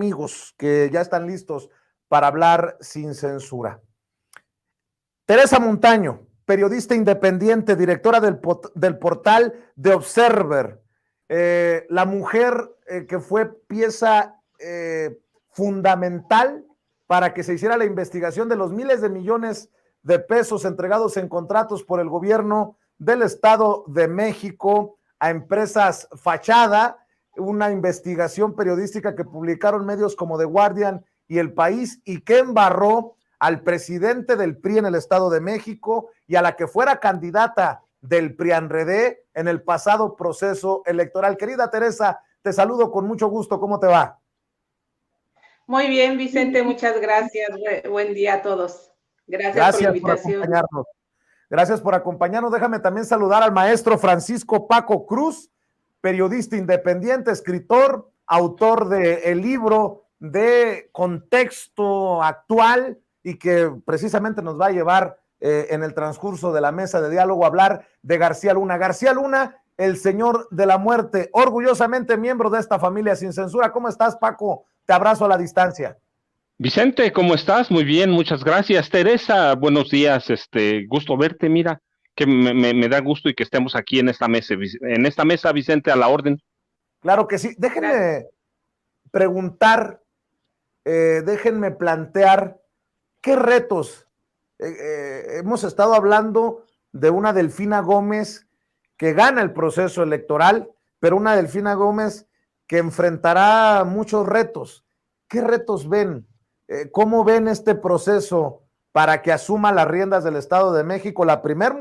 amigos que ya están listos para hablar sin censura. Teresa Montaño, periodista independiente, directora del portal The Observer, la mujer que fue pieza fundamental para que se hiciera la investigación de los miles de millones de pesos entregados en contratos por el gobierno del Estado de México a empresas fachada, una investigación periodística que publicaron medios como The Guardian y El País, y que embarró al presidente del PRI en el Estado de México y a la que fuera candidata del PRIANREDE en el pasado proceso electoral. Querida Teresa, te saludo con mucho gusto. ¿Cómo te va? Muy bien, Vicente, muchas gracias. Buen día a todos. Gracias por la invitación. Gracias por acompañarnos. Déjame también saludar al maestro Francisco Paco Cruz, periodista independiente, escritor, autor del libro de Contexto Actual, y que precisamente nos va a llevar en el transcurso de la mesa de diálogo a hablar de García Luna. García Luna, el señor de la muerte, orgullosamente miembro de esta familia sin censura. ¿Cómo estás, Paco? Te abrazo a la distancia. Vicente, ¿cómo estás? Muy bien, muchas gracias. Teresa, buenos días, gusto verte, mira, que me da gusto y que estemos aquí en esta mesa, Vicente, a la orden. Claro que sí. Déjenme preguntar, déjenme plantear qué retos. Hemos estado hablando de una Delfina Gómez que gana el proceso electoral, pero una Delfina Gómez que enfrentará muchos retos. ¿Qué retos ven? ¿Cómo ven este proceso para que asuma las riendas del Estado de México la primera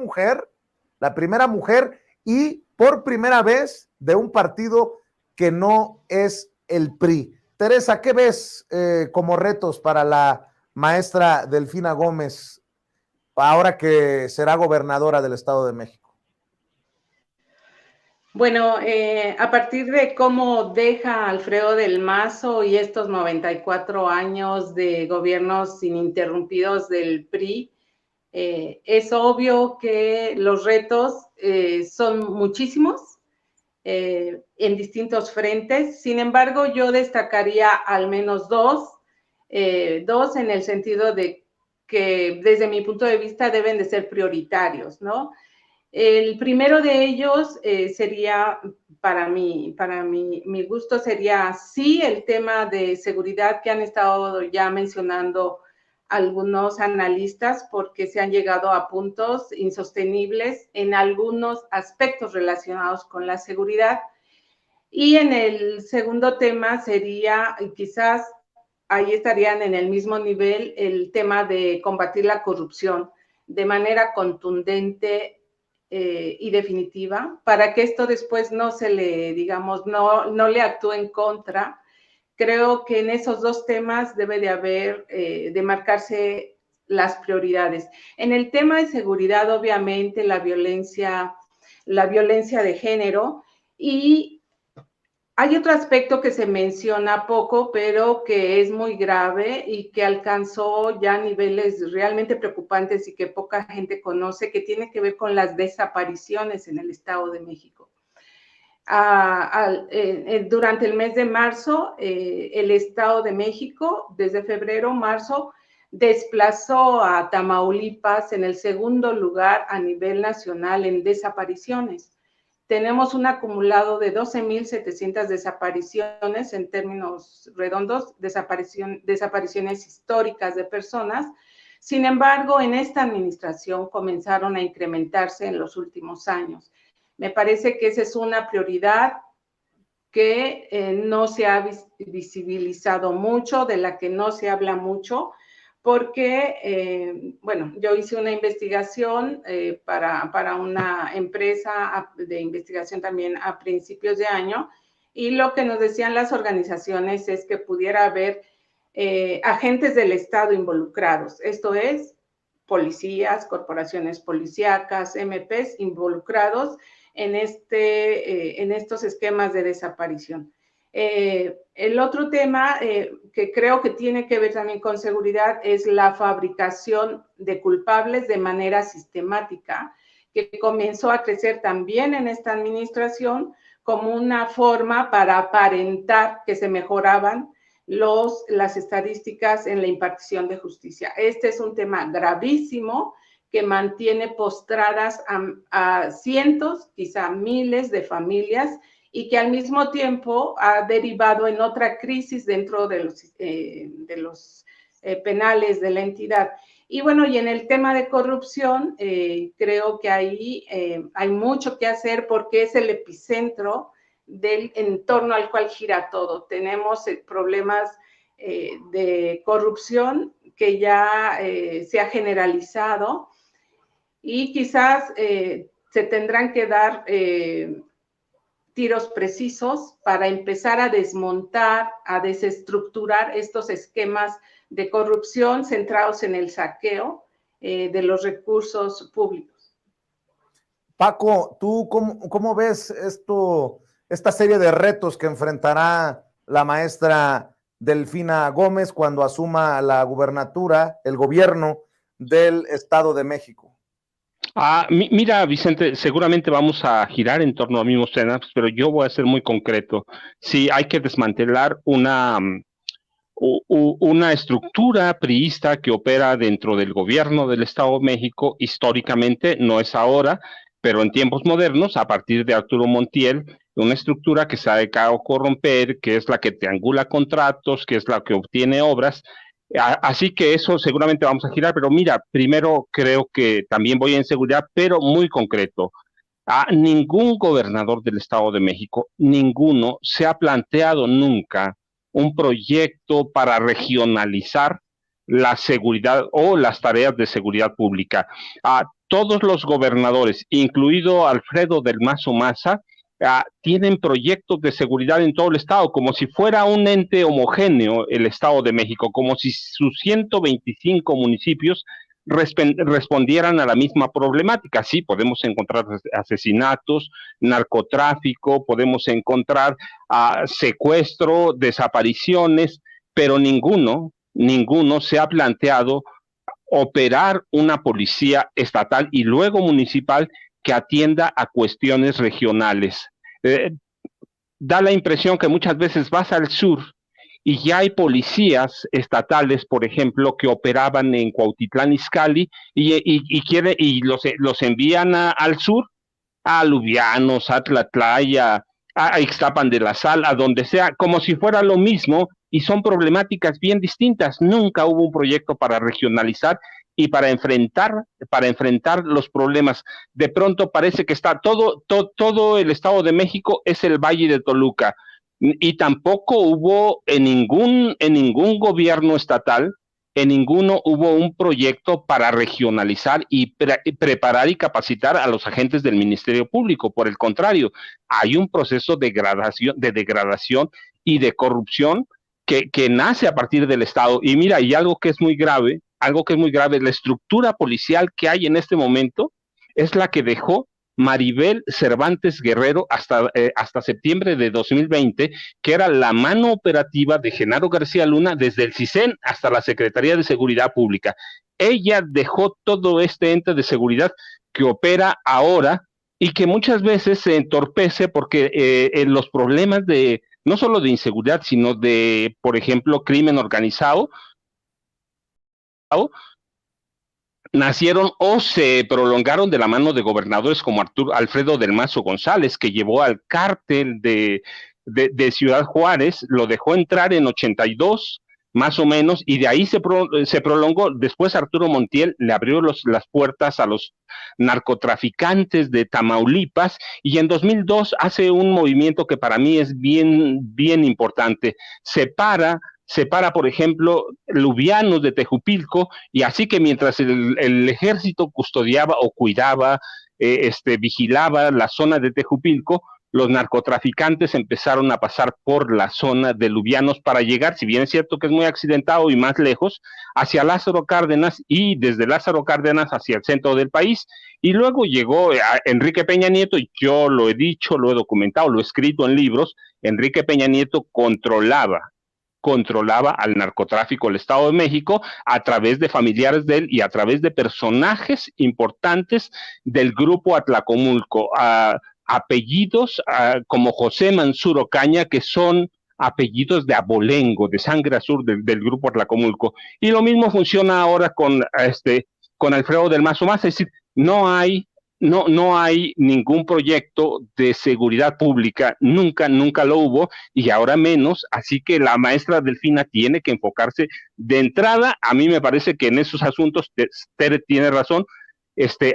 mujer y por primera vez de un partido que no es el PRI? Teresa, ¿qué ves como retos para la maestra Delfina Gómez ahora que será gobernadora del Estado de México? Bueno, a partir de cómo deja Alfredo del Mazo y estos 94 años de gobiernos ininterrumpidos del PRI, es obvio que los retos son muchísimos en distintos frentes. Sin embargo, yo destacaría al menos dos en el sentido de que desde mi punto de vista deben de ser prioritarios, ¿no? El primero de ellos sería, para mi gusto, sería sí el tema de seguridad que han estado ya mencionando algunos analistas, porque se han llegado a puntos insostenibles en algunos aspectos relacionados con la seguridad. Y en el segundo tema sería, quizás ahí estarían en el mismo nivel, el tema de combatir la corrupción de manera contundente y definitiva, para que esto después no se le, digamos, no le actúe en contra. Creo que en esos dos temas debe de haber, de marcarse las prioridades. En el tema de seguridad, obviamente, la violencia de género, y hay otro aspecto que se menciona poco, pero que es muy grave y que alcanzó ya niveles realmente preocupantes y que poca gente conoce, que tiene que ver con las desapariciones en el Estado de México. Durante el mes de marzo, el Estado de México, desde febrero, marzo, desplazó a Tamaulipas en el segundo lugar a nivel nacional en desapariciones. Tenemos un acumulado de 12,700 desapariciones en términos redondos, desapariciones históricas de personas. Sin embargo, en esta administración comenzaron a incrementarse en los últimos años. Me parece que esa es una prioridad que no se ha visibilizado mucho, de la que no se habla mucho, porque, bueno, yo hice una investigación para una empresa de investigación también a principios de año, y lo que nos decían las organizaciones es que pudiera haber agentes del Estado involucrados, esto es, policías, corporaciones policíacas, MPs involucrados en estos esquemas de desaparición. El otro tema que creo que tiene que ver también con seguridad es la fabricación de culpables de manera sistemática, que comenzó a crecer también en esta administración como una forma para aparentar que se mejoraban las estadísticas en la impartición de justicia. Este es un tema gravísimo que mantiene postradas a cientos, quizá miles de familias, y que al mismo tiempo ha derivado en otra crisis dentro de los penales de la entidad. Y bueno, y en el tema de corrupción, creo que ahí hay mucho que hacer porque es el epicentro del entorno al cual gira todo. Tenemos problemas de corrupción que ya se ha generalizado y quizás se tendrán que dar tiros precisos para empezar a desmontar, a desestructurar estos esquemas de corrupción centrados en el saqueo de los recursos públicos. Paco, ¿tú cómo ves esta serie de retos que enfrentará la maestra Delfina Gómez cuando asuma la gubernatura, el gobierno del Estado de México? Mira, Vicente, seguramente vamos a girar en torno a mismos temas, pero yo voy a ser muy concreto. Sí, hay que desmantelar una estructura priista que opera dentro del gobierno del Estado de México históricamente, no es ahora, pero en tiempos modernos, a partir de Arturo Montiel, una estructura que se ha dejado corromper, que es la que triangula contratos, que es la que obtiene obras. Así que eso seguramente vamos a girar, pero mira, primero creo que también voy en seguridad, pero muy concreto. A ningún gobernador del Estado de México, ninguno, se ha planteado nunca un proyecto para regionalizar la seguridad o las tareas de seguridad pública. A todos los gobernadores, incluido Alfredo del Mazo Maza, tienen proyectos de seguridad en todo el estado, como si fuera un ente homogéneo el Estado de México, como si sus 125 municipios respondieran a la misma problemática. Sí, podemos encontrar asesinatos, narcotráfico, podemos encontrar secuestro, desapariciones, pero ninguno se ha planteado operar una policía estatal y luego municipal que atienda a cuestiones regionales. Da la impresión que muchas veces vas al sur y ya hay policías estatales, por ejemplo, que operaban en Cuautitlán Izcalli y los envían al sur, a Lubianos, a Tlatlaya, a Ixtapan de la Sal, a donde sea, como si fuera lo mismo, y son problemáticas bien distintas. Nunca hubo un proyecto para regionalizar y para enfrentar los problemas. De pronto parece que está todo el Estado de México es el Valle de Toluca, y tampoco hubo en ningún gobierno estatal, en ninguno hubo un proyecto para regionalizar y preparar y capacitar a los agentes del Ministerio Público. Por el contrario, hay un proceso de degradación y de corrupción que nace a partir del Estado. Y mira, y algo que es muy grave, la estructura policial que hay en este momento es la que dejó Maribel Cervantes Guerrero hasta septiembre de 2020, que era la mano operativa de Genaro García Luna desde el CISEN hasta la Secretaría de Seguridad Pública. Ella dejó todo este ente de seguridad que opera ahora y que muchas veces se entorpece porque en los problemas de no solo de inseguridad, sino de, por ejemplo, crimen organizado, nacieron o se prolongaron de la mano de gobernadores como Alfredo del Mazo González, que llevó al cártel de Ciudad Juárez, lo dejó entrar en 82, más o menos, y de ahí se prolongó. Después Arturo Montiel le abrió las puertas a los narcotraficantes de Tamaulipas, y en 2002 hace un movimiento que para mí es bien, bien importante. Separa, por ejemplo, Lubianos de Tejupilco, y así que mientras el ejército custodiaba o cuidaba, vigilaba la zona de Tejupilco, los narcotraficantes empezaron a pasar por la zona de Lubianos para llegar, si bien es cierto que es muy accidentado y más lejos, hacia Lázaro Cárdenas, y desde Lázaro Cárdenas hacia el centro del país. Y luego llegó Enrique Peña Nieto, y yo lo he dicho, lo he documentado, lo he escrito en libros. Enrique Peña Nieto controlaba al narcotráfico del Estado de México a través de familiares de él y a través de personajes importantes del grupo Atlacomulco, apellidos como José Mansur Ocaña, que son apellidos de abolengo, de sangre azul del grupo Tlacomulco. Y lo mismo funciona ahora con Alfredo del Mazo Maza, es decir, no hay ningún proyecto de seguridad pública, nunca lo hubo, y ahora menos, así que la maestra Delfina tiene que enfocarse de entrada. A mí me parece que en esos asuntos Tere tiene razón,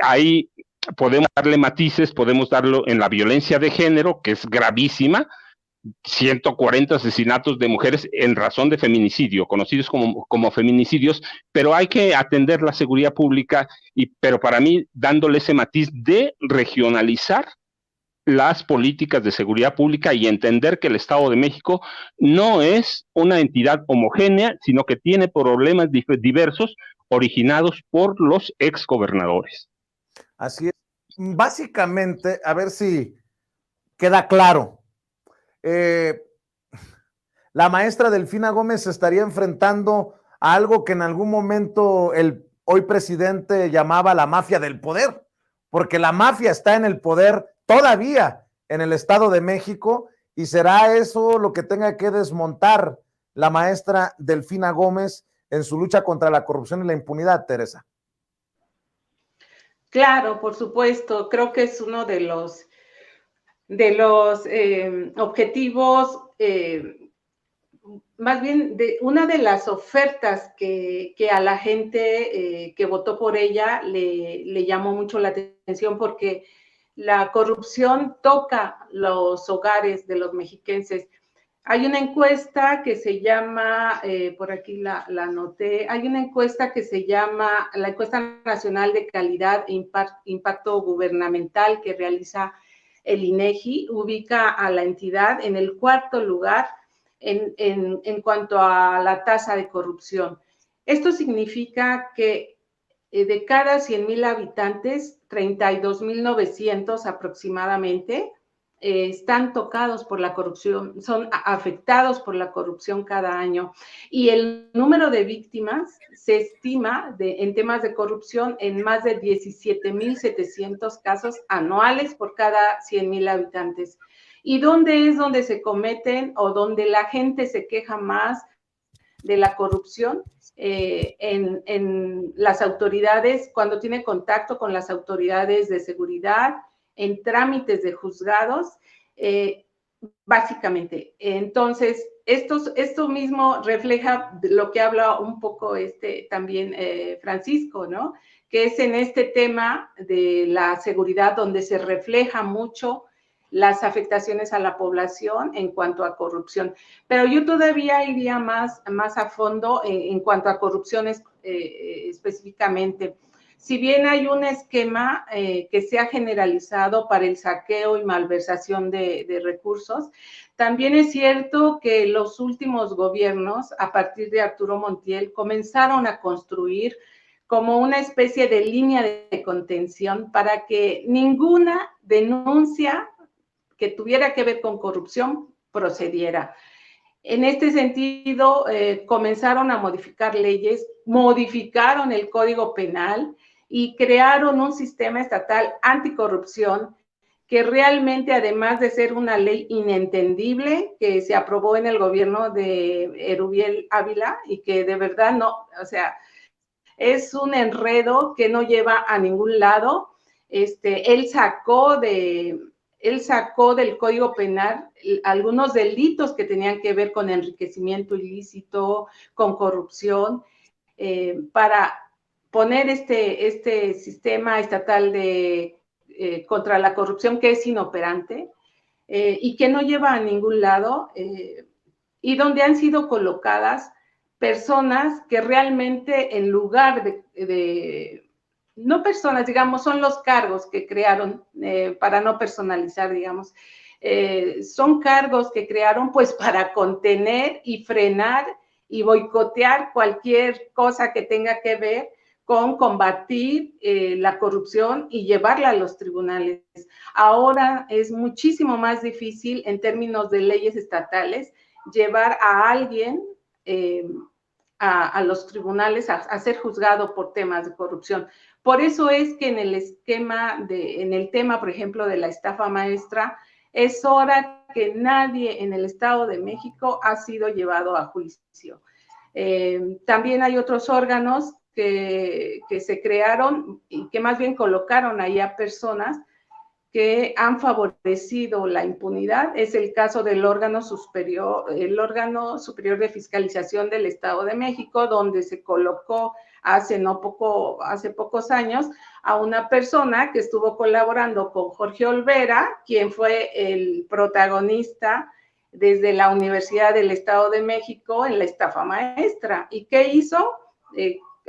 ahí podemos darle matices, podemos darlo en la violencia de género, que es gravísima, 140 asesinatos de mujeres en razón de feminicidio, conocidos como feminicidios, pero hay que atender la seguridad pública, pero para mí dándole ese matiz de regionalizar las políticas de seguridad pública y entender que el Estado de México no es una entidad homogénea, sino que tiene problemas diversos originados por los exgobernadores. Así es. Básicamente, a ver si queda claro. La maestra Delfina Gómez se estaría enfrentando a algo que en algún momento el hoy presidente llamaba la mafia del poder, porque la mafia está en el poder todavía en el Estado de México, y será eso lo que tenga que desmontar la maestra Delfina Gómez en su lucha contra la corrupción y la impunidad, Teresa. Claro, por supuesto, creo que es uno de los objetivos, más bien de una de las ofertas que a la gente que votó por ella le llamó mucho la atención, porque la corrupción toca los hogares de los mexiquenses. Hay una encuesta que se llama, por aquí la anoté, hay una encuesta que se llama la Encuesta Nacional de Calidad e Impacto Gubernamental que realiza el INEGI, ubica a la entidad en el 4º lugar en cuanto a la tasa de corrupción. Esto significa que de cada 100,000 habitantes, 32,900 aproximadamente, están tocados por la corrupción, son afectados por la corrupción cada año. Y el número de víctimas se estima en temas de corrupción en más de 17,700 casos anuales por cada 100,000 habitantes. ¿Y dónde es donde se cometen o donde la gente se queja más de la corrupción? En las autoridades, cuando tiene contacto con las autoridades de seguridad, en trámites de juzgados, básicamente. Entonces, esto mismo refleja lo que habla un poco también Francisco, ¿no? Que es en este tema de la seguridad donde se refleja mucho las afectaciones a la población en cuanto a corrupción. Pero yo todavía iría más a fondo en cuanto a corrupción específicamente. Si bien hay un esquema que se ha generalizado para el saqueo y malversación de recursos, también es cierto que los últimos gobiernos, a partir de Arturo Montiel, comenzaron a construir como una especie de línea de contención para que ninguna denuncia que tuviera que ver con corrupción procediera. En este sentido, comenzaron a modificar leyes, modificaron el Código Penal y crearon un sistema estatal anticorrupción que realmente, además de ser una ley inentendible que se aprobó en el gobierno de Erubiel Ávila y que de verdad no, o sea, es un enredo que no lleva a ningún lado. Él sacó del Código Penal algunos delitos que tenían que ver con enriquecimiento ilícito, con corrupción, para poner este sistema estatal contra la corrupción que es inoperante y que no lleva a ningún lado, y donde han sido colocadas personas que realmente en lugar no personas, digamos, son los cargos que crearon, para no personalizar, digamos, son cargos que crearon pues para contener y frenar y boicotear cualquier cosa que tenga que ver con combatir la corrupción y llevarla a los tribunales. Ahora es muchísimo más difícil en términos de leyes estatales llevar a alguien a los tribunales a ser juzgado por temas de corrupción. Por eso es que en el tema, por ejemplo, de la estafa maestra, es hora que nadie en el Estado de México ha sido llevado a juicio. También hay otros órganos que se crearon y que más bien colocaron ahí a personas que han favorecido la impunidad. Es el caso del órgano superior de fiscalización del Estado de México, donde se colocó hace pocos años a una persona que estuvo colaborando con Jorge Olvera, quien fue el protagonista desde la Universidad del Estado de México en la estafa maestra. ¿Y qué hizo?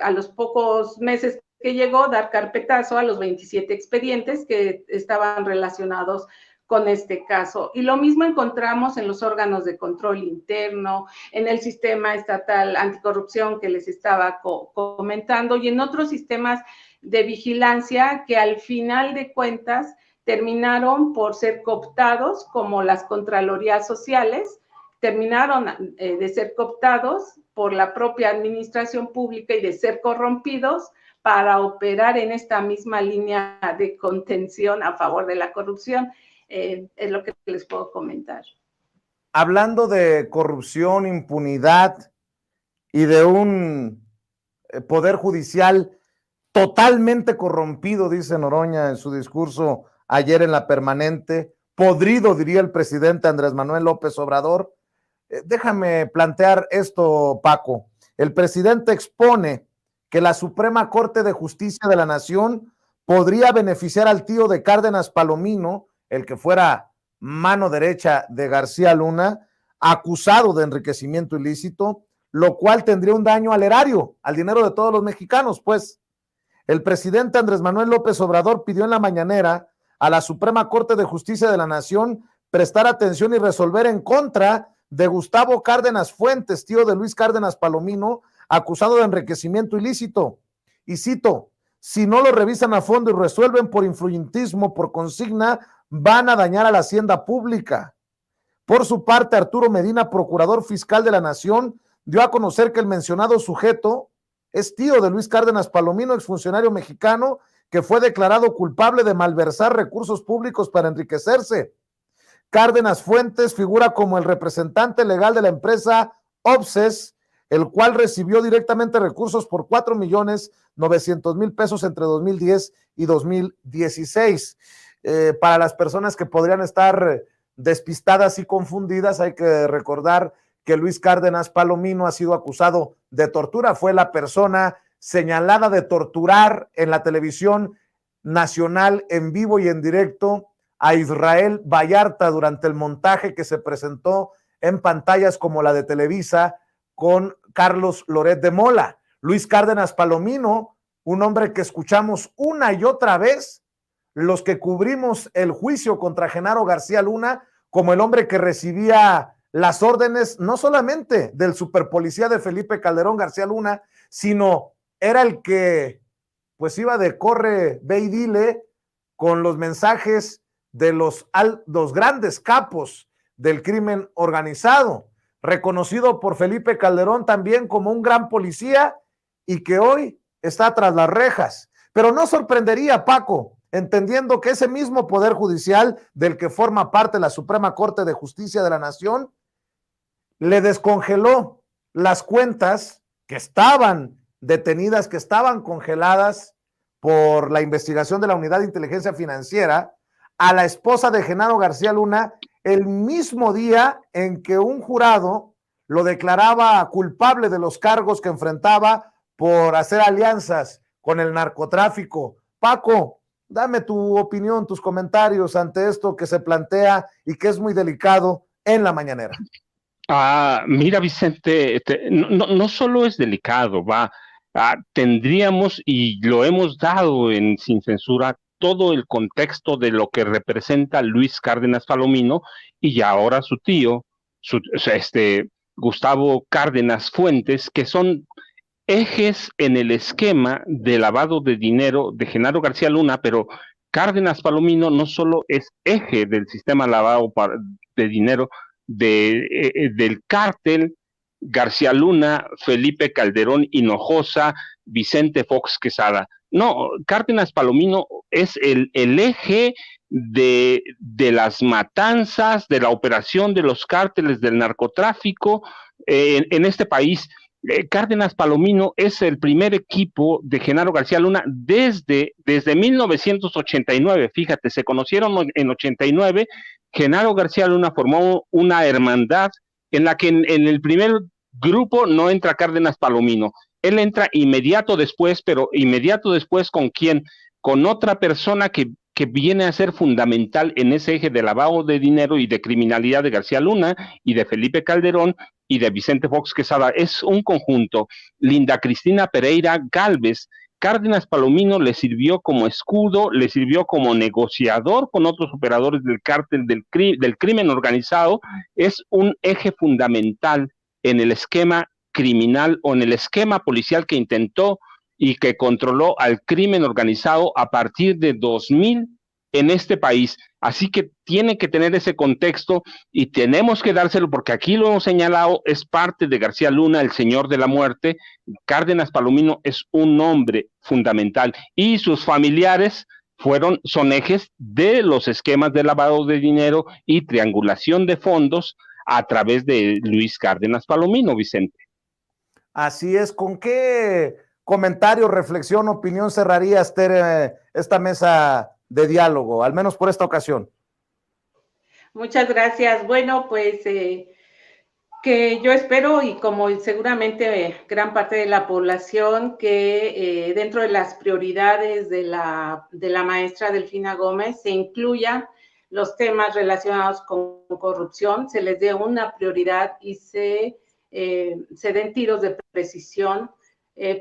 A los pocos meses que llegó, dar carpetazo a los 27 expedientes que estaban relacionados con este caso. Y lo mismo encontramos en los órganos de control interno, en el sistema estatal anticorrupción que les estaba comentando, y en otros sistemas de vigilancia que al final de cuentas terminaron por ser cooptados, como las Contralorías Sociales, terminaron de ser cooptados por la propia administración pública y de ser corrompidos para operar en esta misma línea de contención a favor de la corrupción. Es lo que les puedo comentar. Hablando de corrupción, impunidad y de un poder judicial totalmente corrompido, dice Noroña en su discurso ayer en la permanente, podrido, diría el presidente Andrés Manuel López Obrador. Déjame plantear esto, Paco. El presidente expone que la Suprema Corte de Justicia de la Nación podría beneficiar al tío de Cárdenas Palomino, el que fuera mano derecha de García Luna, acusado de enriquecimiento ilícito, lo cual tendría un daño al erario, al dinero de todos los mexicanos. Pues el presidente Andrés Manuel López Obrador pidió en la mañanera a la Suprema Corte de Justicia de la Nación prestar atención y resolver en contra de Gustavo Cárdenas Fuentes, tío de Luis Cárdenas Palomino, acusado de enriquecimiento ilícito. Y cito: si no lo revisan a fondo y resuelven por influyentismo, por consigna, van a dañar a la hacienda pública. Por su parte, Arturo Medina, procurador fiscal de la Nación, dio a conocer que el mencionado sujeto es tío de Luis Cárdenas Palomino, exfuncionario mexicano que fue declarado culpable de malversar recursos públicos para enriquecerse. Cárdenas Fuentes figura como el representante legal de la empresa Obses, el cual recibió directamente recursos por 4,900,000 pesos entre 2010 y 2016. Para las personas que podrían estar despistadas y confundidas, hay que recordar que Luis Cárdenas Palomino ha sido acusado de tortura. Fue la persona señalada de torturar en la televisión nacional en vivo y en directo a Israel Vallarta durante el montaje que se presentó en pantallas como la de Televisa con Carlos Loret de Mola. Luis Cárdenas Palomino, un hombre que escuchamos una y otra vez los que cubrimos el juicio contra Genaro García Luna, como el hombre que recibía las órdenes no solamente del superpolicía de Felipe Calderón García Luna, sino era el que pues iba de corre, ve y dile con los mensajes de los grandes capos del crimen organizado, reconocido por Felipe Calderón también como un gran policía y que hoy está tras las rejas. Pero no sorprendería, Paco, entendiendo que ese mismo Poder Judicial del que forma parte la Suprema Corte de Justicia de la Nación le descongeló las cuentas que estaban detenidas, que estaban congeladas por la investigación de la Unidad de Inteligencia Financiera a la esposa de Genaro García Luna el mismo día en que un jurado lo declaraba culpable de los cargos que enfrentaba por hacer alianzas con el narcotráfico. Paco, dame tu opinión, tus comentarios ante esto que se plantea y que es muy delicado en la mañanera. Mira, Vicente, no solo es delicado, tendríamos, y lo hemos dado Sin Censura, todo el contexto de lo que representa Luis Cárdenas Palomino y ahora su tío, Gustavo Cárdenas Fuentes, que son ejes en el esquema de lavado de dinero de Genaro García Luna, pero Cárdenas Palomino no solo es eje del sistema lavado de dinero del cártel García Luna, Felipe Calderón Hinojosa, Vicente Fox Quesada. No, Cárdenas Palomino es el eje de las matanzas, de la operación de los cárteles del narcotráfico en este país. Cárdenas Palomino es el primer equipo de Genaro García Luna desde 1989, fíjate, se conocieron en 89, Genaro García Luna formó una hermandad en la que en el primer grupo no entra Cárdenas Palomino, él entra inmediato después, pero inmediato después ¿con quién? Con otra persona que viene a ser fundamental en ese eje de lavado de dinero y de criminalidad de García Luna y de Felipe Calderón y de Vicente Fox Quesada. Es un conjunto. Linda Cristina Pereira Gálvez. Cárdenas Palomino le sirvió como escudo, le sirvió como negociador con otros operadores del cártel del crimen organizado. Es un eje fundamental en el esquema criminal o en el esquema policial que intentó y que controló al crimen organizado a partir de 2000 en este país. Así que tiene que tener ese contexto y tenemos que dárselo porque aquí lo hemos señalado, es parte de García Luna, el señor de la muerte. Cárdenas Palomino es un hombre fundamental y sus familiares son ejes de los esquemas de lavado de dinero y triangulación de fondos a través de Luis Cárdenas Palomino, Vicente. Así es. ¿Con qué comentario, reflexión, opinión cerrarías, Tere, esta mesa de diálogo, al menos por esta ocasión? Muchas gracias. Bueno, pues que yo espero, y como seguramente gran parte de la población, que dentro de las prioridades de la maestra Delfina Gómez se incluya los temas relacionados con corrupción, se les dé una prioridad y se den tiros de precisión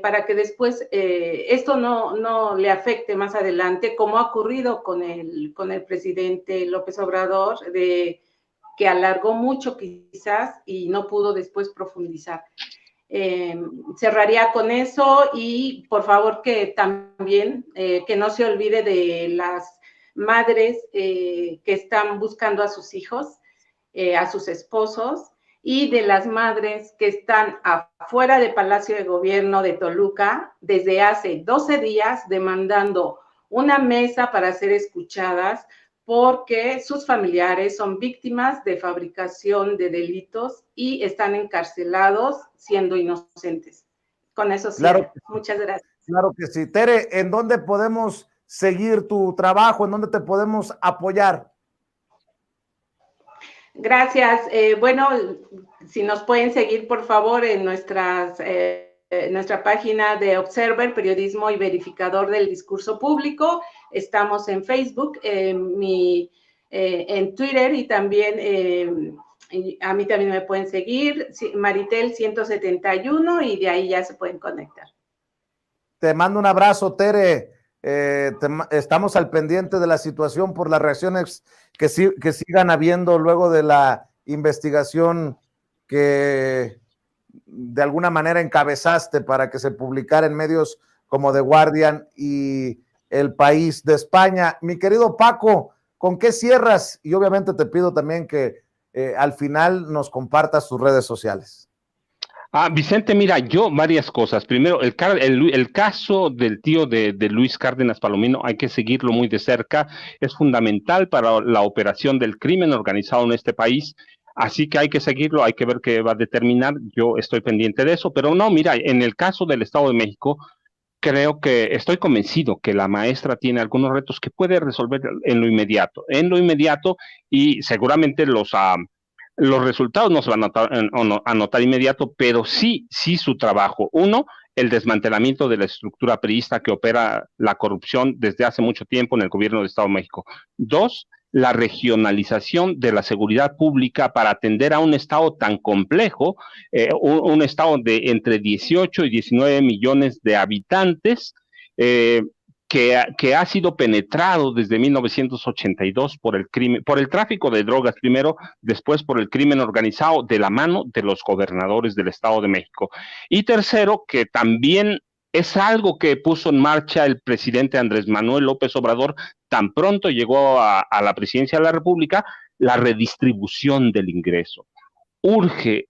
para que después esto no le afecte más adelante, como ha ocurrido con el presidente López Obrador, que alargó mucho quizás y no pudo después profundizar. Cerraría con eso y por favor que también que no se olvide de las madres que están buscando a sus hijos, a sus esposos, y de las madres que están afuera del Palacio de Gobierno de Toluca desde hace 12 días demandando una mesa para ser escuchadas porque sus familiares son víctimas de fabricación de delitos y están encarcelados siendo inocentes. Con eso cierro. Muchas gracias. Claro que sí. Tere, ¿en dónde podemos seguir tu trabajo? ¿En dónde te podemos apoyar? Gracias. Bueno, si nos pueden seguir, por favor, en nuestra página de Observer, Periodismo y Verificador del Discurso Público. Estamos en Facebook, en Twitter y también a mí también me pueden seguir, Maritel 171, y de ahí ya se pueden conectar. Te mando un abrazo, Tere. Estamos al pendiente de la situación por las reacciones que sigan habiendo luego de la investigación que de alguna manera encabezaste para que se publicara en medios como The Guardian y El País de España. Mi querido Paco, ¿con qué cierras? Y obviamente te pido también que al final nos compartas tus redes sociales. Vicente, mira, yo varias cosas. Primero, el caso del tío de Luis Cárdenas Palomino hay que seguirlo muy de cerca. Es fundamental para la operación del crimen organizado en este país. Así que hay que seguirlo, hay que ver qué va a determinar. Yo estoy pendiente de eso. Pero no, mira, en el caso del Estado de México, estoy convencido que la maestra tiene algunos retos que puede resolver en lo inmediato. Y seguramente los resultados no se van a notar inmediato, pero sí su trabajo. Uno, el desmantelamiento de la estructura priista que opera la corrupción desde hace mucho tiempo en el gobierno del Estado de México. Dos, la regionalización de la seguridad pública para atender a un estado tan complejo, un estado de entre 18 y 19 millones de habitantes, que ha sido penetrado desde 1982 por el tráfico de drogas primero, después por el crimen organizado de la mano de los gobernadores del Estado de México. Y tercero, que también es algo que puso en marcha el presidente Andrés Manuel López Obrador tan pronto llegó a la presidencia de la República, la redistribución del ingreso. urge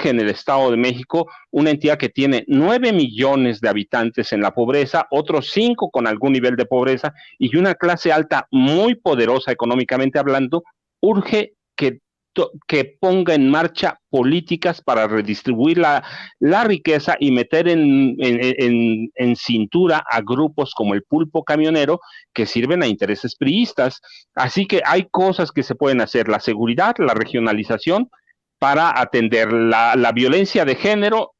en el Estado de México, una entidad que tiene 9 millones de habitantes en la pobreza, otros 5 con algún nivel de pobreza y una clase alta muy poderosa económicamente hablando, urge que ponga en marcha políticas para redistribuir la riqueza y meter en cintura a grupos como el pulpo camionero que sirven a intereses priistas. Así que hay cosas que se pueden hacer, la seguridad, la regionalización, para atender la violencia de género,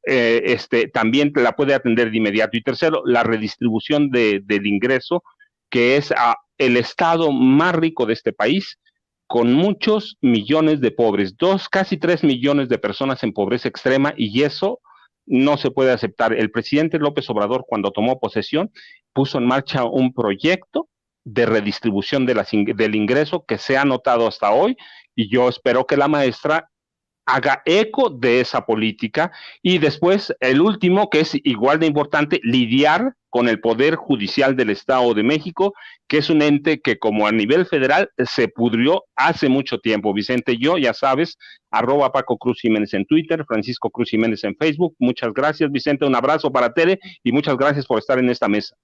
también la puede atender de inmediato. Y tercero, la redistribución del ingreso, que es el estado más rico de este país, con muchos millones de pobres, casi 3 millones de personas en pobreza extrema, y eso no se puede aceptar. El presidente López Obrador, cuando tomó posesión, puso en marcha un proyecto de redistribución del ingreso que se ha notado hasta hoy, y yo espero que la maestra haga eco de esa política. Y después, el último, que es igual de importante, lidiar con el Poder Judicial del Estado de México, que es un ente que como a nivel federal se pudrió hace mucho tiempo. Vicente, yo, ya sabes, @Paco Cruz Jiménez en Twitter, Francisco Cruz Jiménez en Facebook. Muchas gracias, Vicente, un abrazo para Tere y muchas gracias por estar en esta mesa.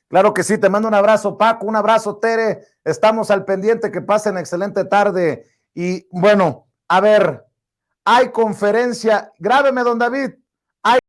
Claro que sí, te mando un abrazo, Paco, un abrazo, Tere, estamos al pendiente, que pasen excelente tarde. Y bueno, a ver, hay conferencia, grábeme, don David,